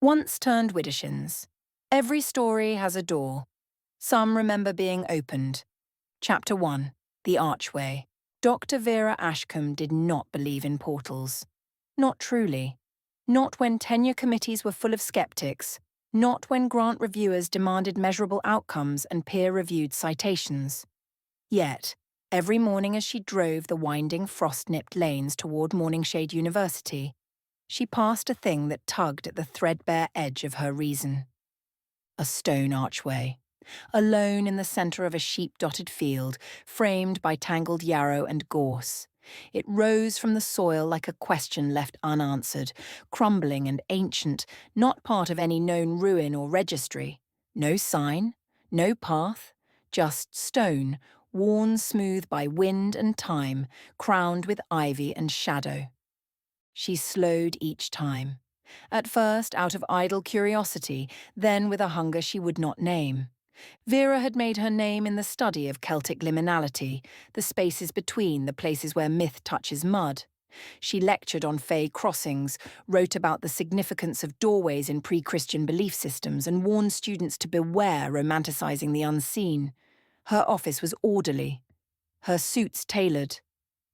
Once Turned Widdershins. Every story has a door. Some remember being opened. Chapter 1. The Archway. Dr. Vera Ashcombe did not believe in portals. Not truly. Not when tenure committees were full of skeptics. Not when grant reviewers demanded measurable outcomes and peer-reviewed citations. Yet, every morning as she drove the winding frost-nipped lanes toward Morningshade University, she passed a thing that tugged at the threadbare edge of her reason. A stone archway, alone in the centre of a sheep-dotted field, framed by tangled yarrow and gorse. It rose from the soil like a question left unanswered, crumbling and ancient, not part of any known ruin or registry. No sign, no path, just stone, worn smooth by wind and time, crowned with ivy and shadow. She slowed each time, at first out of idle curiosity, then with a hunger she would not name. Vera had made her name in the study of Celtic liminality, the spaces between, the places where myth touches mud. She lectured on fey crossings, wrote about the significance of doorways in pre-Christian belief systems, and warned students to beware romanticizing the unseen. Her office was orderly, her suits tailored.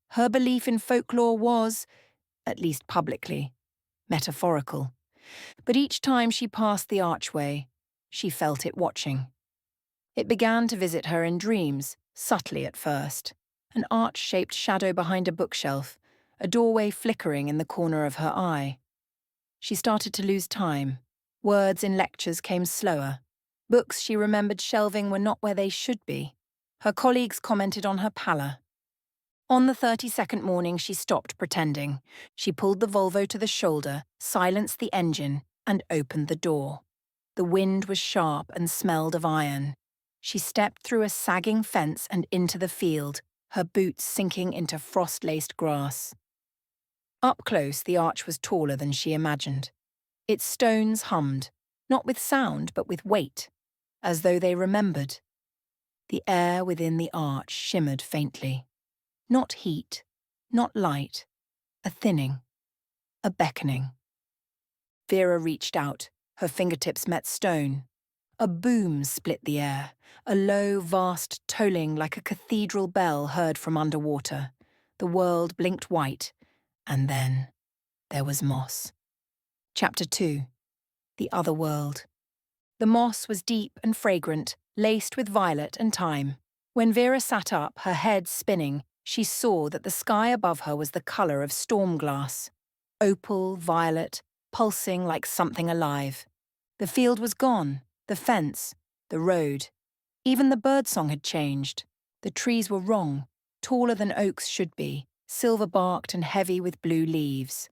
Her belief in folklore was, at least publicly, metaphorical. But each time she passed the archway, she felt it watching. It began to visit her in dreams, subtly at first. An arch-shaped shadow behind a bookshelf, a doorway flickering in the corner of her eye. She started to lose time. Words in lectures came slower. Books she remembered shelving were not where they should be. Her colleagues commented on her pallor. On the 32nd morning, she stopped pretending. She pulled the Volvo to the shoulder, silenced the engine, and opened the door. The wind was sharp and smelled of iron. She stepped through a sagging fence and into the field, her boots sinking into frost-laced grass. Up close, the arch was taller than she imagined. Its stones hummed, not with sound but with weight, as though they remembered. The air within the arch shimmered faintly. Not heat, not light, a thinning, a beckoning. Vera reached out, her fingertips met stone. A boom split the air, a low, vast tolling like a cathedral bell heard from underwater. The world blinked white, and then there was moss. Chapter 2. The Other World. The moss was deep and fragrant, laced with violet and thyme. When Vera sat up, her head spinning, she saw that the sky above her was the colour of storm glass. Opal, violet, pulsing like something alive. The field was gone, the fence, the road. Even the birdsong had changed. The trees were wrong, taller than oaks should be, silver-barked and heavy with blue leaves.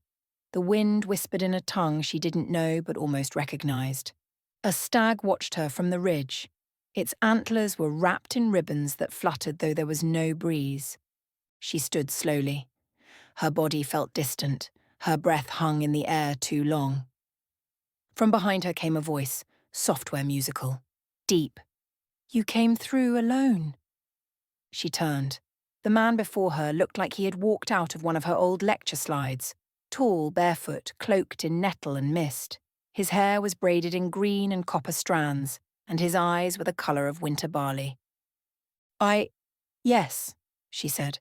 The wind whispered in a tongue she didn't know but almost recognised. A stag watched her from the ridge. Its antlers were wrapped in ribbons that fluttered though there was no breeze. She stood slowly. Her body felt distant, her breath hung in the air too long. From behind her came a voice, software musical, deep. "You came through alone." She turned. The man before her looked like he had walked out of one of her old lecture slides, tall, barefoot, cloaked in nettle and mist. His hair was braided in green and copper strands, and his eyes were the colour of winter barley. Yes," she said.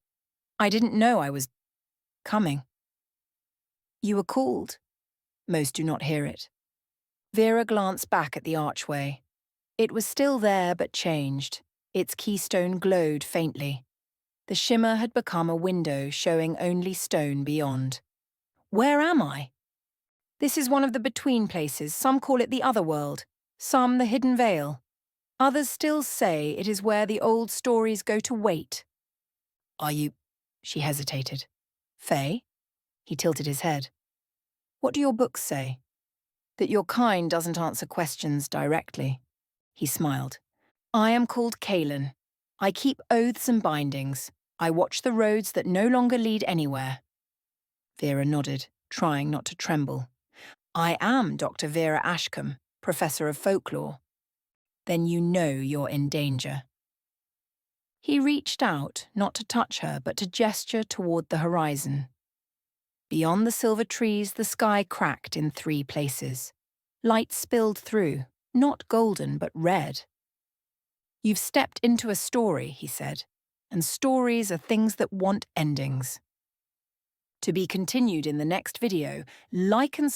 "I didn't know I was coming." "You were called." Most do not hear it. Vera glanced back at the archway. It was still there but changed. Its keystone glowed faintly. The shimmer had become a window showing only stone beyond. Where am I? This is one of the between places. Some call it the other world, some the hidden veil. Others still say it is where the old stories go to wait. Are you... She hesitated. Faye? He tilted his head. What do your books say? That your kind doesn't answer questions directly. He smiled. I am called Kaelin. I keep oaths and bindings. I watch the roads that no longer lead anywhere. Vera nodded, trying not to tremble. I am Dr. Vera Ashcombe, Professor of Folklore. Then you know you're in danger. He reached out, not to touch her, but to gesture toward the horizon. Beyond the silver trees, the sky cracked in 3 places. Light spilled through, not golden but red. "You've stepped into a story," he said, "and stories are things that want endings." To be continued in the next video. Like and